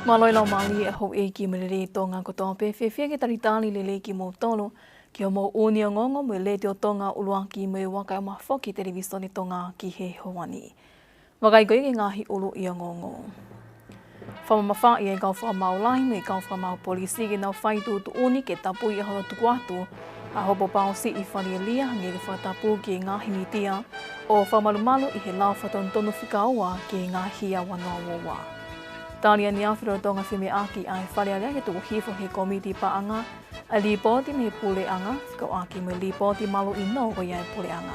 Maloi lau mali ho e ki merere tonga ko tō pe whewhia ke taritali le ki mō tolo ki o mō uni o ngongo mo le te o tonga uluan ki me waka o mawho ki televisione tonga ki he hoani. Wakai koe ke ngahi ulu i o ngongo. Whamamawha i e kau whamaulahi me kau whamau polisi ke nau whaitu tu uni ke tapu i ahono tuku atu a hopo pausi i whalia hange ke whatapu ki ngahi mitia o whamalumalu i he lau whatontonu whikaua ki ngahi a wanoa. Talia ni awhiro tonga whime aki ai wharearea ke tuku hifo he komiti paanga a lipoti me pule anga whikau aki me lipoti malu i no ko iai pule anga.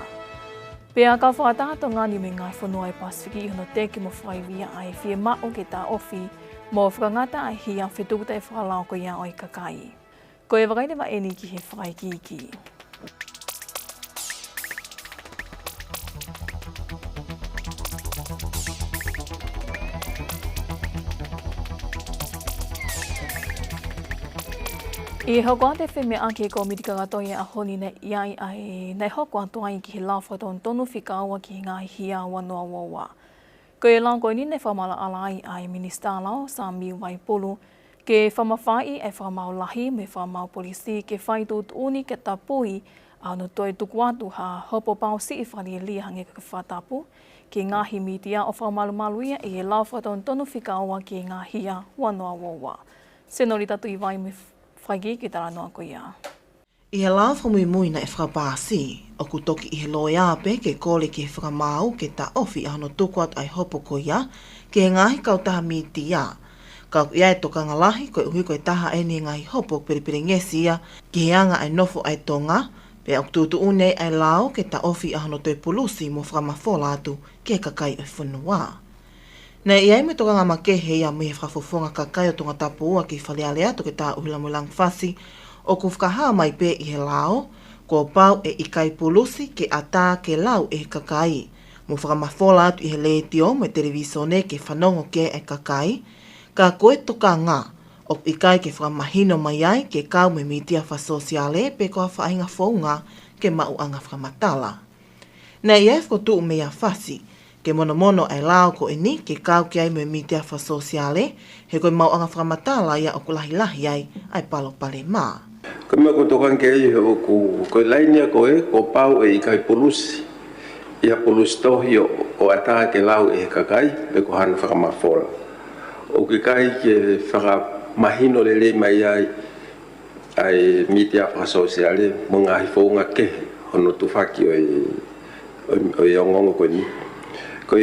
Pea ka whakatato ngani me ngai whanua i Pasifiki i hono teki mo whaiwia ai whie mao ke tā ofi mo whakangata ai hia whetukuta e whakalao ko ia oi kakai. Ko e wakaine wa eni ki he whaikiki. I hoko te whime ake ko mitika katoia a honi nei iai ai nei hoko atu ai ki he lau whatonu whikaua ki ngāhi hia wanoa wawa. Ko e lau koe ni nei whamala alai ai Minista lau Sami Waipulu ke whamawhai e whamau lahi me whamau polisi ke whaitut uni ke tapui a no toi tuku atu ha hopo pausi i whani lia hange ka whatapu ki ngāhi mitia o whamalumaluia i he lau whatonu whikaua ki ngāhi hia wanoa wawa. Senori tatu i vai me whaiki ki tara noa ko ia. I he la whamui na e whakapāsi, o ku toki i he loe ape ke kore ki he whakamau ke ta ofi a hano tuku at ai hopo ko ia, ke he ngahi kau taha miti ia. Kau ia e toka ngalahi ko e uhi ko e taha e ni ngahi hopo peripere ngesi ia, ki he anga ai nofo ai tonga, pe au tutu unei ai lao ke ta ofi a hano toi pulusi mo whakamafola atu ke kakai o whanua. Nei iai me toka ngā makehe ia me he whafofonga kakai o tonga tapu ua ki whalealea to ke tā uhilamulang whasi o ku whakaha mai pē i he lao, ko pau e ikai pulusi ke ata ke lau e he kakai. Mo whakamafola atu i he leitio me televisione ke whanongo ke e kakai, ka koe toka ngā o ikai ke whakamahino mai ai ke kau me mitia whasosiale pe koa whainga whaunga ke mauanga whakamatala. Nei iai whakotu mea whasi, ke mono ai lao ko ini ke kau ki ai me mitia whasosiale, he koe mau anga whakamatala ia o kulahi ai ai palo pale mā. Ko mea ko tokan ke ai o ko lainia ko e, ko pau e ikai pulusi. Ia pulusi tohi o ata ke lau e kakai, pe ko hana whakamafola. O ke kai ke whakamahino lele mai ai mitia whasosiale, mo ngahi whaunga ke, hono tufaki o ngongo ko ni. Ko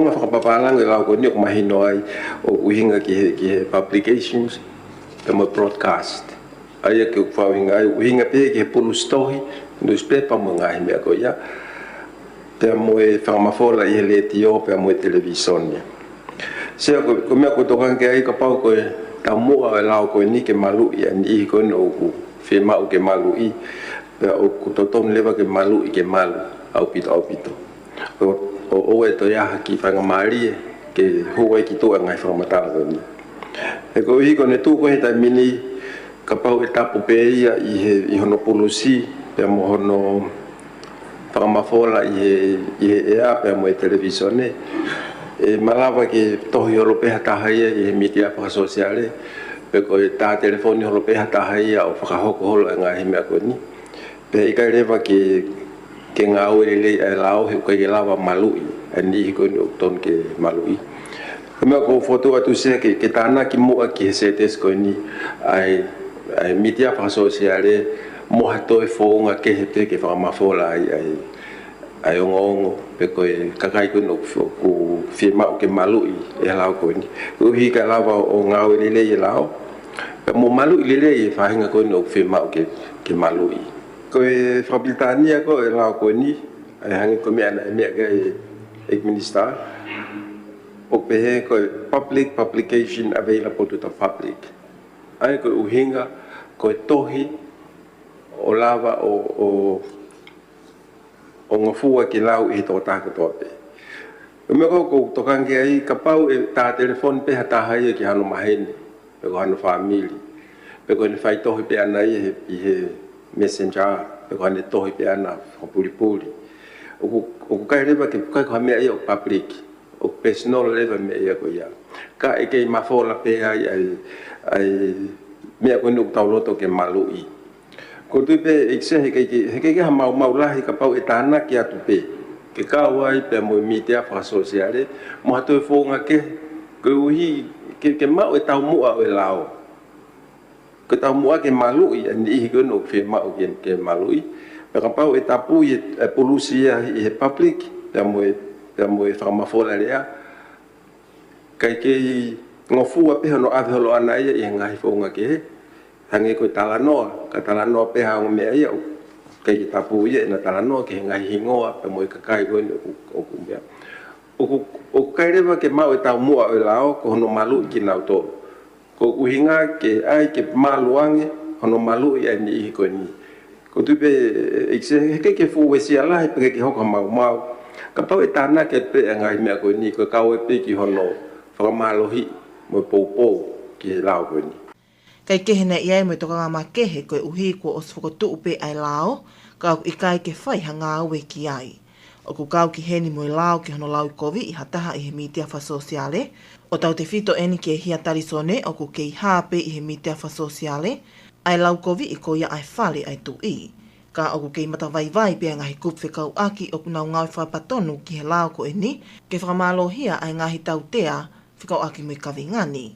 nga whakapapalanga lau ko ni o mahino ai o uhinga ki he publications ka mo broadcast. Ai ke whauhinga ai uhinga pe ki he pulus tohi newspaper mo ngahi mea ko ia. Pea mo e whakamafola i he letio pea mo e televisonia. Sea ko mea ko tokan ke ai ka pau ko e tau mua e lau ko ni ke malu i ani i ko no ku whemau ke malu i. Pea o ku toton lewa ke malu i ke malu au pito. O e to iaha ki whangamari ke huai ki tua ngai whakamatala ko ni. E ko hiko ne tūko he tai mini ka pau e tapu pe ia i hono pulusi pe mo hono whakamafola i he ea pe mo e televisione. E malawa ke tohi holo peha tahaia i he mitia whakasosiale pe ko e tā telefoni holo peha tahaia o whakahoko holo e ngai mea ko ni. Pe ikai rewa ke ngā ue lei e lao he koe ke lawa malui, e ni hiko ni ukton ke malui. Kumea ko foto atu sea ke tāna ki mua ki he setes koe ni ai mitia whakasosiale moha toe whaunga ke he pe ke whakamafola ai ongo pe koe kakai koe no ku whiemau ke malui e lao koe ni. Ko hi ka lawa o ngā ue lei e lao, pe mo malui lei e whahinga koe no whiemau ke malui. Ko e whakapitania ko e lau ko ni, ai hangi ko mea na e mea ka e minister. O pehe ko e public publication available to the public. Ai ko uhinga ko e tohi o lava o ngofua ki lau i tō tāka tōpe. Ko mea ko tokangi ai ka pau e tā telefon peha tāhai ki hano mahene, pe ko hano whamili. Pe ko ni whai tohi pe ana i he messenger pe ko ne tohi pe ana o puli o ku kai rewa ke kai ko mea i o public o personal level me ia ko ia ka e ke mafola pe ai me ko no tauloto ke malui ko tu pe ekse ke mau lahi ka pau etana ki atu pe ke ka wai pe mo media fa sociale mo to fo nga ke ko hi ke mau e tau mu a e lao ke tau mu a ke malui ni ko no fe mau ke malui pe ka pau etapu e polusia e public pe mo fa mafola lea kai ke ngofu ape no ave lo ana ia e ngai fo nga ke hange ko talanoa ka talanoa pe ha me ia kai tapu ia na talanoa ke ngai hingoa pe mo ka kai ko o kumbia o kai reva ke mau e tau mua e lao ko no malu ki na to ko uhinga ke ai ke maluange no malu ia ni ko ni ko tu pe exe ke fu we sia la pe ke ho ka mau ka pau e tana ke pe ngai me ko ni ko ka we pe ki hono fa malohi mo popo ki lao ko ni Kai kehe na iai mo toka ngā kehe koe uhi ko os whakotu upe ai lao, kau i kai ke whai hanga aue ki ai. O ku kau ki heni mo i lao ki hono lau i kovi i hataha i he mitia wha sosiale. O tau te whito eni ki e hia tarisone o ku ke i hāpe i he mitia wha sosiale. Ai lau kovi i ko ia ai whale ai tu i. Ka o ku ke i mata vai pia ngahi kupwhe kau aki o ku nau ngau whapatonu ki he lao ko eni, ke whakamalo hia ai ngahi tau tea whikau aki mo i kawingani.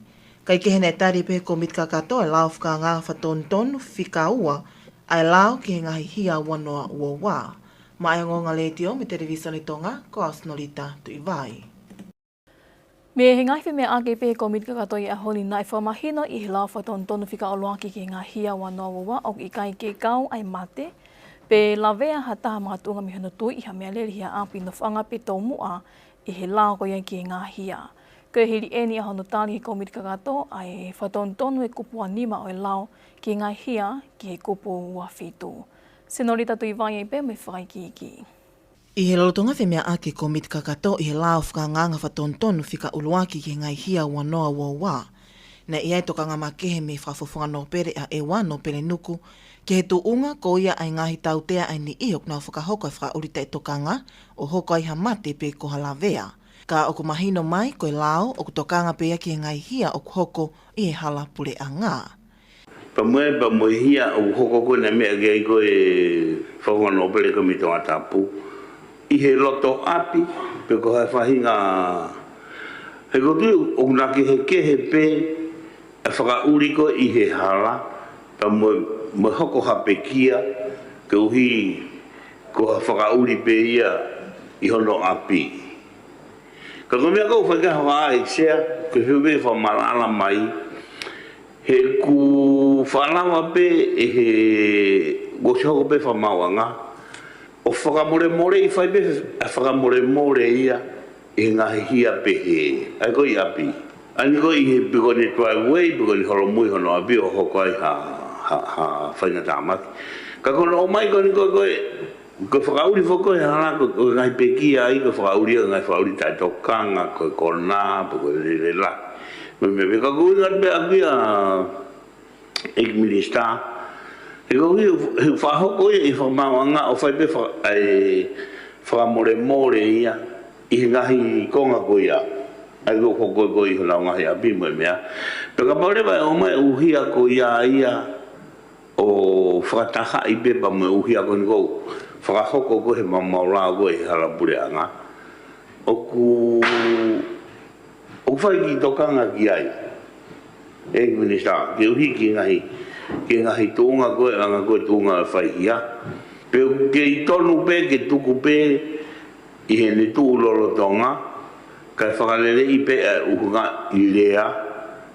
Kai ke hene tari pe ko mit kakato e lao whika ngā whatonton whika ua, ai lao ki he ngahi hia wanoa ua wā. Ma ai ngonga le tio me televisione tonga, ko Ausnolita tu i vai. Me he ngai me ake pe ko mit kakato i a holi nai whamahino i he lao whatonton whika o loaki ki he ngahi hia wanoa ua wā, o i kai ke kau ai mate, pe la vea hataha mātunga mi hono tui i ha mea leli hia api no whanga pe tau mua i he lao ko ia ki he ngahi hia. Ko hiri eni a hono tāli he komit kakato ai whatontonu e kupu anima o e lao ki ngai hia ki he kupu ua whitu. Senorita tui vai e pe me whai ki. I he lolotonga whemea ake komit kakato i he lao whakanganga whatontonu whika uluaki ki ngai hia ua noa ua wā. Na iai toka ngā makehe me whawhawhunga no pere a e wā no pere nuku, ki he tuunga ko ia ai ngahi tautea ai ni iok nau whakahoko e whakaurita e tokanga o hoko ai hamate pe ko halavea. Ka oku mahino mai koe lao oku tokanga pe aki ngai hia oku hoko i e hala pule a ngā. Pa moe hia oku hoko koe na mea gei koe whawano pele ko mitonga tapu. I he loto api pe ko hai whahinga. He kotu oku naki he kehe pe e whakauri ko i he hala. Pa moe hoko hape kia ke uhi ko whakauri pe ia i hono api. Ka komia kou whaika hawa ai sea, ko hiume whamalala mai, he ku whalawa pe e he goshoko pe whamawanga, o whakamore i whai pe whakamore ia e ngahi hia pe he, ai ko i api. Ani ko i he bigone tuai wei, bigone holomui hono api o hoko ai ha whainga tāmaki. Ka kono o mai koni koe, ko whakauri whako e hana ko ngai peki ai ko whakauri a ngai whakauri tai tokanga ko kona ko le la me ka ko ngat be aki a ek minista e ko hi whahoko e whamawanga o whai pe ai whakamore ia i ngahi konga ko ia ai ko hoko i hona ngahi api mo mea pe ka paure vai o mai uhia ko ia o whakataha i pepa mo uhia ko ni ko whakahoko ko he mamaura ko he harapure anga. Oku whai ki tokanga ki ai. E minista, ke uhi ki ngahi tōnga ko e anga ko e tōnga whai hia. Pe ke i tonu pe, ke tuku pe, i he ne tū loro tonga, kai whakalele i pe e uhunga i lea,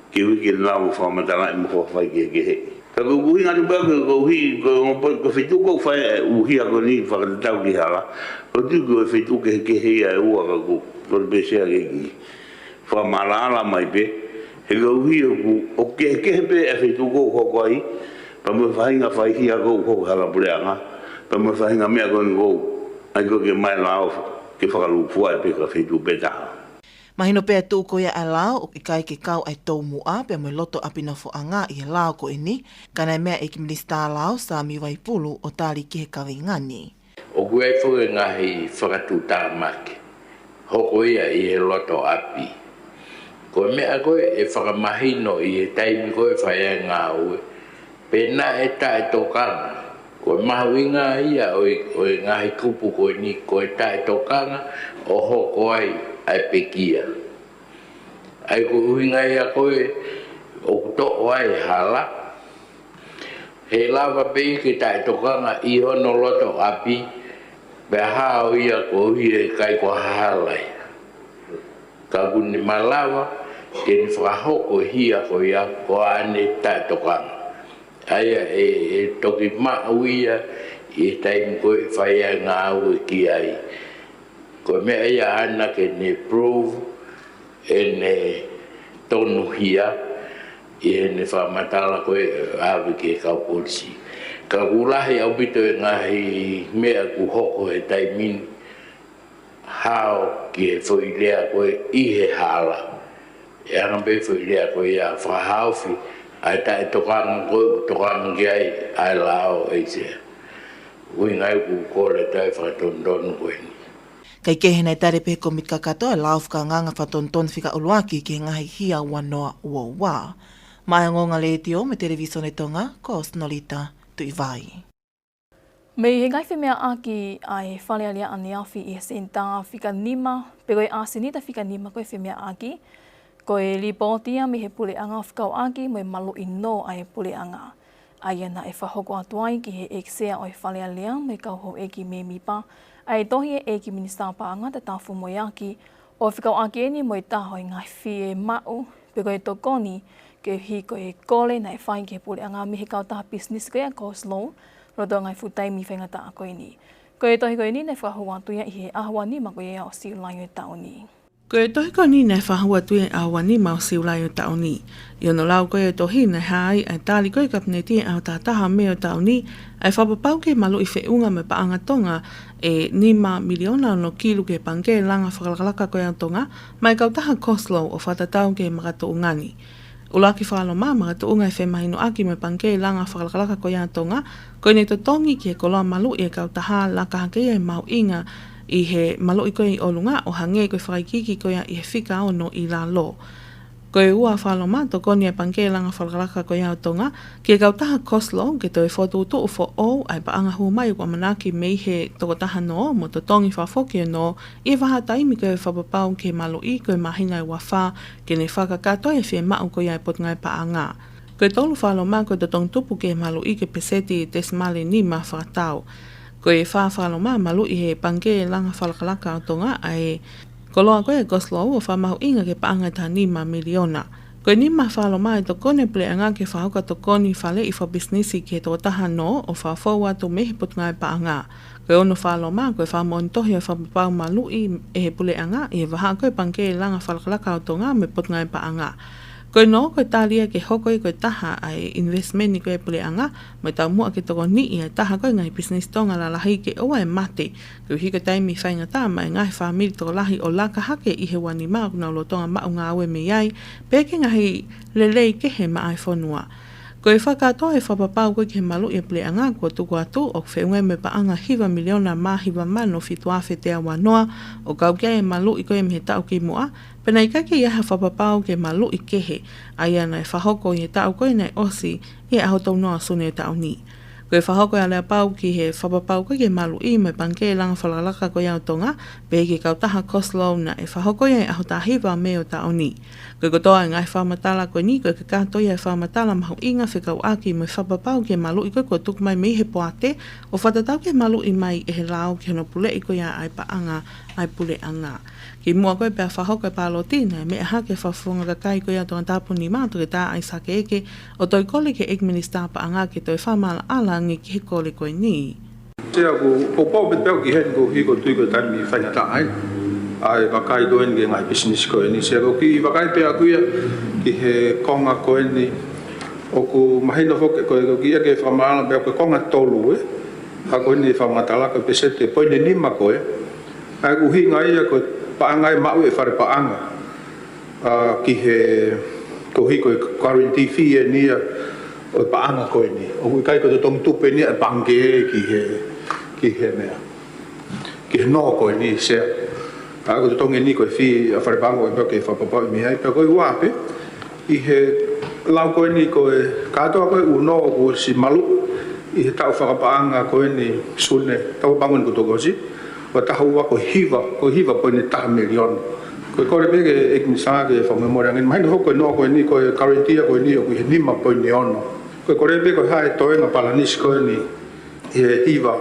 ke uhi ke nāu whamatanga i mokua whai ke he. Ka kuhi ngātu pēr ko uhi, ko whitu ko whai uhi ako ni whakatau ki hala. Ko tu ko whitu ke hei a ua ka ku, ko pesea ke ki. Whamarala mai pe, he ka uhi o ke pe e whitu ko hoko ai, pa mo whainga whaihi ako hoko hala pureanga, pa mo whainga mea ko ni ko, ai ko ke mai lao ke whakalupua e pe ka whitu pe taha. Mahino pēr tū ko ia ai lao o i kai ke kau ai tau mua pēr mo loto apina fo anga i he lao ko ini, kanai mea e ki minista lao sa mi waipulu o tāli ki he kawingani. O kuei fo e ngahi whakatū tāmaki. hoko ia I he loto api. Ko mea koe e whakamahino I he taimi koe whaia ngā ue. Pena e tae tokanga. Ko mahuinga ia o ngahi kupu koe ni koe tae tokanga o hoko ai pekia. Ai ko uhinga ia koe o kuto ai hala. He lava pei ke tae tokanga I hono loto api. Pe hao ia ko uhi kai ko halai. Ka kuni malawa ke ni whakahoko hia ko ia ko ane tae tokanga. Aia e toki mau ia I taimi koe whaia ngā ue ki ai. Ko mea ia ana ke ne prove e ne tonu hia I ne whamatala koe awe ke kau polisi. Ka kulahi au bito e ngahi mea ku hoko he taimini hao ki he whailea koe I he hala. E angampe whailea koe ia whahauwhi ai tae tokanga koe tokanga ki ai ai lao e se. Ui ngai ku kore tae whakatondonu koe ni. Kei kehe nei tare pe ko mit kakato e lau whakanganga whatonton whika uluaki ki ngahi hia wanoa ua wā. Mai ngonga le tio me televisione tonga ko Osnolita Tuivai. Mei he ngai whemea aki ai whalealia ane awhi I senta whika nima, pe koe asinita whika nima koe whemea aki. Ko e lipotia mi he puleanga whakau aki mo e malu I no ai e puleanga. Ai ana e whahoko atuai ki he eksea o e whalea lea mo e kauho eki me mipa. Ai tohi e eki minister paanga te tafu mo aki. O whakau aki eni mo e taho I ngai whi e mau. Pe koe tokoni ke hi ko e kole na e whai ki he puleanga mi he kautaha business koe a Coslow. Roto ngai futai mi whengata a koe ni. Ko e tohi koe ni ne whahua tuia I he ahua ni ma koe e o siulaio e tau ni. Ko e tohi ko ni nei whahua tue awa ni mau siulai o tau ni. I ono lau koe e tohi nei hai ai tali koe kapneti au tātaha me o tau ni ai whapapau ke malu I whiunga me paanga tonga e 5 miliona no kilu ke pange langa whakalakalaka koe au tonga mai kautaha Coslow o whatatau ke makato ungani. Ulaki whaalo maa makato unga e whemahino aki me pange langa whakalakalaka koe au tonga koe ne to tongi ki e koloa malu I e kautaha lakahake e mau inga I he malo I koe I olunga o hange koe whakaikiki koe I he whika ono I la lo. Koe ua whalo mato koni e pange langa whalkalaka koe au tonga ki e kautaha Coslow ke toi whotu utu fo o ai paanga hu mai kua manaki mei he tokotaha no mo to tongi whafoki no I waha taimi koe whapapau ke malo I koe mahinga I wawha ke ne whakakato e whi mau koe ai potungai paanga. Koe tolu whalo maa koe to tong tupu ke malo I ke peseti tesmale ni ma whakatau. Ko e whawhalo maa malu I he pange langa whalakalaka o tonga ai koloa koe e Coslow o whamahu inga ke paanga ta 5 miliona. Ko e 5 whalo maa e tokone ple anga ke whahoka tokoni whale I wha businessi ke totaha no o whawhaua to mehi putungai paanga. Ko e ono whalo maa ko e whamontohi o whapapau malu I e he pule anga I he waha koe pange langa whalakalaka o tonga me putungai paanga. Koe no, koe talia ke hoko I koe taha ai investment ni koe pule anga, mo tau mua ke toko ni I taha koe ngai business tonga la lahi ke oa e mate. Koe hiko taimi whainga tā mai ngai whamiri toko lahi o laka hake I he wani maa kuna ulo tonga mau ngā aue me iai, peke ngahi lelei ke he maa ai whanua. Koe whakatoa e whapapau koe ke malu I pule anga kua tuku atu o wheungai me paanga hiva miliona maa hiva mano fitua whetea wanoa o kaukia e malu I koe me he tau ki mua, pena I kake ia ha whapapau ke malu I kehe, ai ana e whahoko I he tau koe nei osi I a hotou noa sune tau ni. Koe whahoko a lea pau ki he whapapau koe ke malu I me panke langa whalalaka koe au tonga, pe ke kautaha Coslow na e whahoko ia e ahotahiwa me o tau ni. Koe kotoa e ngai whamatala koe ni koe ke kato ia e whamatala mahu inga whikau aki me whapapau ke malu I koe kua tuku mai me he poate, o whatatau ke malu I mai e he lao ke hono pule I koe ai paanga ai pule anga. Ki mua koe pia whahoka palotina me aha ke whawhunga kakai koe ato an tāpuni mātu ke tā ai sake eke o toi kole ke ek minister pa anga ke toi whamala ala ngi ki he kole koe ni. Tea ko pau bet pau ki hen ko hiko tui ko taimi whainga tā ai. Ai wakai doen ke ngai business koe ni. Sia ko ki wakai pia kuia ki he konga koe ni. O ku mahino hoke koe ko ki ake whamala pia koe konga tolu e. Ha koe ni whamatala koe pesete poine nima koe. Ai ku hinga ia koe paangai mau e whare paanga ki he kohi koe quarantine fee e nia o paanga koe ni o kui kai ko te tong tupe nia e pange ki he mea ki he no koe ni sea Ako to tongi ni ko fi afare bango e ke fa papa mi hai pe ko wape I he lau ko ni ko ka to ko uno ko si malu I he tau whakapaanga ko ni sune tau bangun ko to gosi wa tahu wa ko hiva po ni ta milion ko re bege ek misa ke fa memoria ngin mai no ko no ko ni ko karentia ko ni ko ni ma po ni ono ko re bege hai to nga palanis ko ni hiva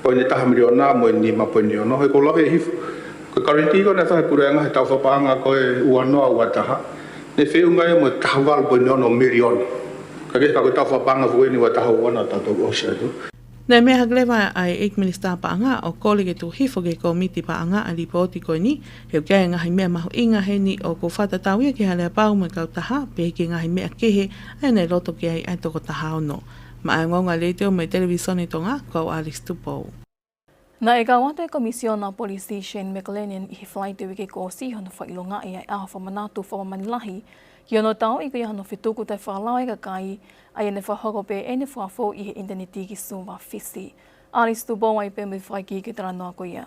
po ni ta milion na mo ni ma po ni ono ko lo he ko karentia ko na fa pura nga tau whakapaanga ko uano wa taha ne fe unga mo tahwal po ni ono milion kage ka ko tau whakapaanga fo ni wa taha wana ta to o sha Nei mea haglewa ai ek minister paanga o kole ke tu hifo ke komiti paanga a ripoti ko ni he kia ngahi mea mahu inga he ni o ko whata tauia ke halea pau me kau taha pe ke ngahi mea kehe ai nei roto ke ai toko taha ono. Ma ai ngonga leiteo me televisione tonga kau Alex Tupou. Na e kawata e komisiona polisi Shane McLennan I flight te wike ko si hono whailonga e ai aha whamanatu whamanilahi ki ono tau I ko hono whituku tai whalau e kakai ai ne whahoko pe e ne whafo I he interneti ki suwa fisi. Alex Tupou ai pe me whaiki ki tara noa ko ia.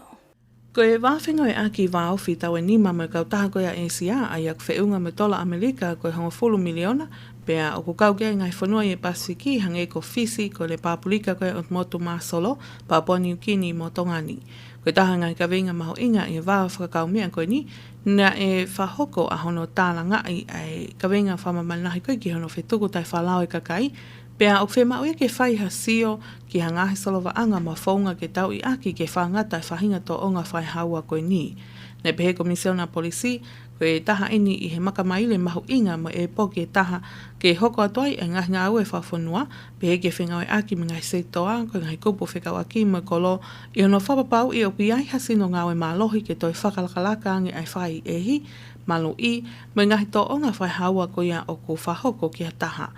Ko e wāwhinga e aki wāofi tau e nima me kau taha koia ACA ai ak whiunga me dola Amerika ko e hongo 4 miliona pea o ko kau kia ngai whanua I e Pasifiki hange ko fisi ko le papulika ko e o motu masolo Papua New Guinea mo tongani. Ko e taha ngai kawenga maho inga I e wāo whakakau mea koe ni na e whahoko a hono tāla ngai ai kawenga whamamanahi koe ki hono whetuku tai whalau e kakai pea o whema ue ke whai hasio ki hangahi solova anga ma whaunga ke tau I aki ke whangata e whahinga to onga whai haua koe ni. Ne pehe komisiona polisi ko e taha ini I he makamaile mahu inga mo e po ke taha ke hoko atuai e ngahi ngā ue whawhanua pehe ke whenga e aki me ngai seitoa ko ngai kupu whekau aki mo kolo I ono whapapau I o piai hasino ngā ue malohi ke toi whakalakalaka ange ai whai ehi malo I me ngahi to onga whai haua ko ia o ko whahoko ki a taha.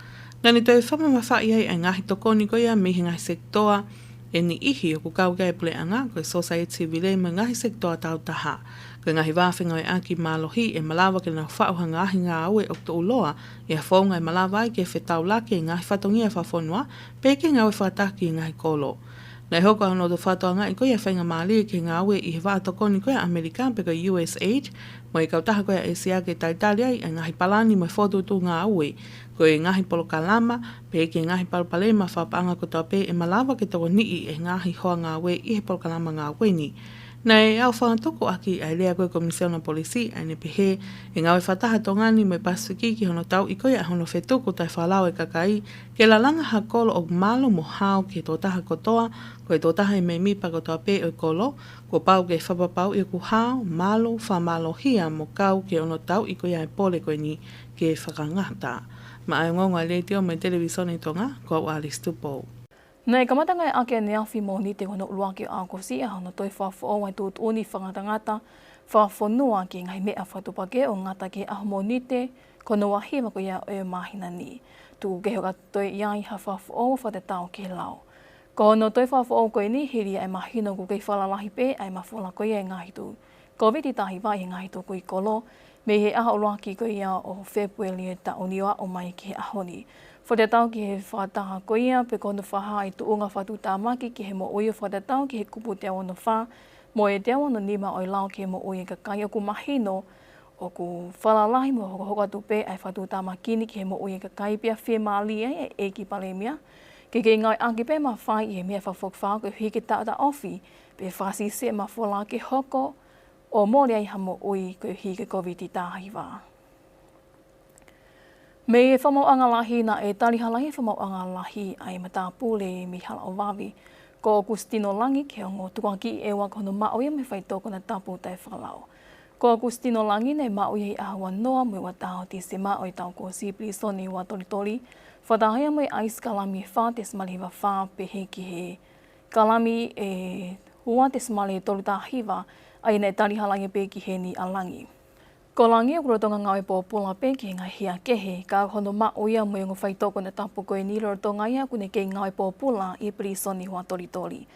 Ngani toi whamamawhai ai e ngahi tokoni ko ia mihi ngai sektoa e ni ihi o ku kau gai pule anga ko e society vile me ngahi sektoa tau taha. Ko ngahi wāwhinga e aki malohi e malawa ke nau whauha ngahi ngā aue o to uloa e a whaunga e malawa ai ke whetau lake e ngahi whatongia whawhonua pe ke ngā ue whataki e ngahi kolo. Nei hoko ano to whatoa ngai ko ia whainga mali ke ngā aue I he wātokoni ko ia Amerikan pe ko USAID mo e kautaha ko ia Asia ke taitalia I ngahi palani mo e whotutu ngā aue ko e ngahi polo kalama pe ke ngahi palpalema whapanga ko tau pe e malawa ke toko nii e ngahi hoa ngā aue I he polo kalama ngā aue ni. Nei au whangatoko aki ai lea koe komisiona polisi ai ne pehe e ngawe whataha tongani me Pasifiki ki hono tau I koia hono whetuku tai whalau e kakai ke la langa ha kolo o malo mo hao ke tō taha kotoa ko e tō taha I me mipa ko tō pe o kolo ko pau ke whapapau I ku hao malo whamalo hia mo kau ke ono tau I koia e pole koe ni ke whakangata. Ma ai ngonga le teo me televisione tonga ko Alex Tupou. Nei kamatanga e ake ne awhi mo ni te hono uluaki o Ankosi a hono toi whawhao wai tūt uni whangatangata whawhonua ki ngai mea whatupake o ngata ke ahomo ni te kono wahiwa ko ia e mahina ni. Tu kehoka toi iai ha whawhao whate tau ke lau. Ko hono toi whawhao koe ni hiri ai mahino ku kei whalalahi pe ai mawhola ko ia e ngahitu. Ko viti tahi vai e ngahitu ko I kolo me he aha uluaki ko ia o February e ta uniwa o mai ki he ahoni. Whatetau ki he whataha ko ia, pe kono whaha I tuunga whatu tāmaki ki he mo oia whatetau ki he kupu te awana wha, mo e te awana nima o I lao ki he mo oia kakai o ku mahino, o ku whalalahi mo hoka tupe ai whatu tāmakini ki he mo oia kakai pia whia maali ai e ki palemia. Ke ngai anki pe ma whai I he mea whawhok whao ko hiki tāta ofi, pe whasi se ma whala ki hoko, o mōri ai hamo oi ko hiki COVID tāhi wā. Me e whamauanga lahi na e tarihalahi whamauanga lahi ai matapu le mihala o wawi. Ko Agustino Langi ke o ngō tuangi e wa kono maoia me whaitoko na tapu tai whalau. Ko Agustino Langi nei maoia I ahua noa me wa taho ti se maoi tau ko sipli soni wa toritori. Whatahia me ais kalami wha te smaliwa wha pehe ki he. Kalami e hua te smali toritahiwa ai nei tarihalahi pe ki he ni alangi. Ko langi o kurotonga ngāi pōpula pe ki ngā hia kehe, ka hono maoia mo ngō whaitoko na tapu koe ni rotonga ia kune ke ngāi pōpula I prisoni hua toritori.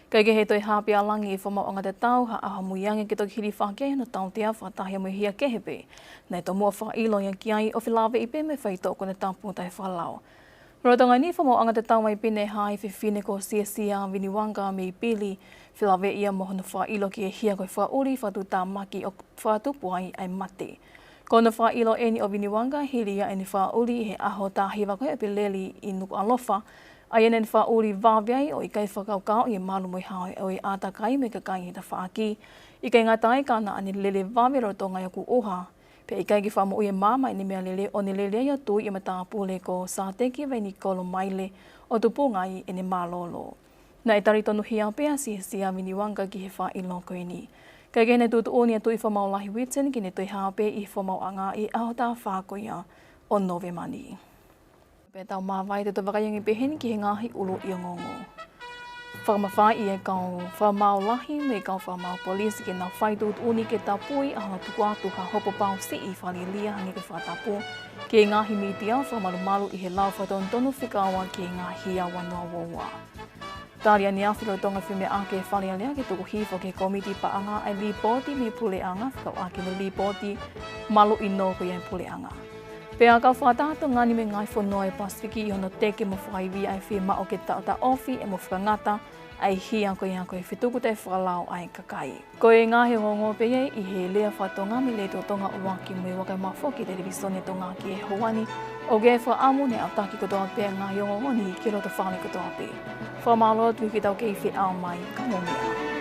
Kei ke he toi hāpia langi I whamaonga te tau, ha aha muiange ke toki hiri whake no tau te awha tahia mo hia kehe pe. Nei to mua whailo ia ki ai o whilawe I pe me whaitoko na tapu tai whalau. Rotonga ni famo anga te tau mai pine hai fifine ko sia viniwanga me pili filawe ia mohon fa ilo ki hia ko fa uri fa tu tamaki o fa tu puai ai mate. Kono fa ilo eni o viniwanga hilia eni fa uri he aho ta hiwa ko e pileli inu alofa aienen fa uri vaviai o ikai whakaukau i malu moi haoi o i atakai me kakai ta whaaki. Ikai ngatai kana ani lele vavi rotonga yaku oha. Pe ikai ki whamo ui e mama ni mea lele o ni lele ia tui i mataa pule ko sa teki vai ni kolo maile o tupungai e ni malolo. Na e tari tonu hia pea sia viniwanga ki he wha ilo koe ni. Kai kene tutu o ni atu i whamau lahi witsen ki ne tui hape i whamau anga i ahota whakoia o Novemani. Pe tau mawai te whakaiangi pehen ki he ngahi ulu i o ngongo. Whakamawhai i e kau whamau lahi me kau whamau polisi ke nau whaitut uni ke tapui aha tukuatu ha hopo pau si i whali lia hangi ke whatapu ke ngahi mitia whamalu i he lau whatontonu whikawa ke ngahi a wanoa wowa. Tāria ni awhiro tonga whime ake whali alea ke tuku hifo ke komiti paanga ai lipoti me pule anga whakau ake me lipoti malu i no ko i pule anga. Pea kau whatato ngani me ngai whanua e Pasifiki i hono teke mo whaiwi ai whima o ke tauta ofi e mo whakangata ai hia koe e whituku te whakalau ai kakai. Koe ngā he ngongo peye i he lea whatonga mi le tonga uwaki mo i wakai mawho ki televisione tonga ki e hoani o ge wha amu ne au taki kotoa pea ngā hiongo ni ki roto whane kotoa pe. Whamalo tui ki tau kei whi au mai ka momea.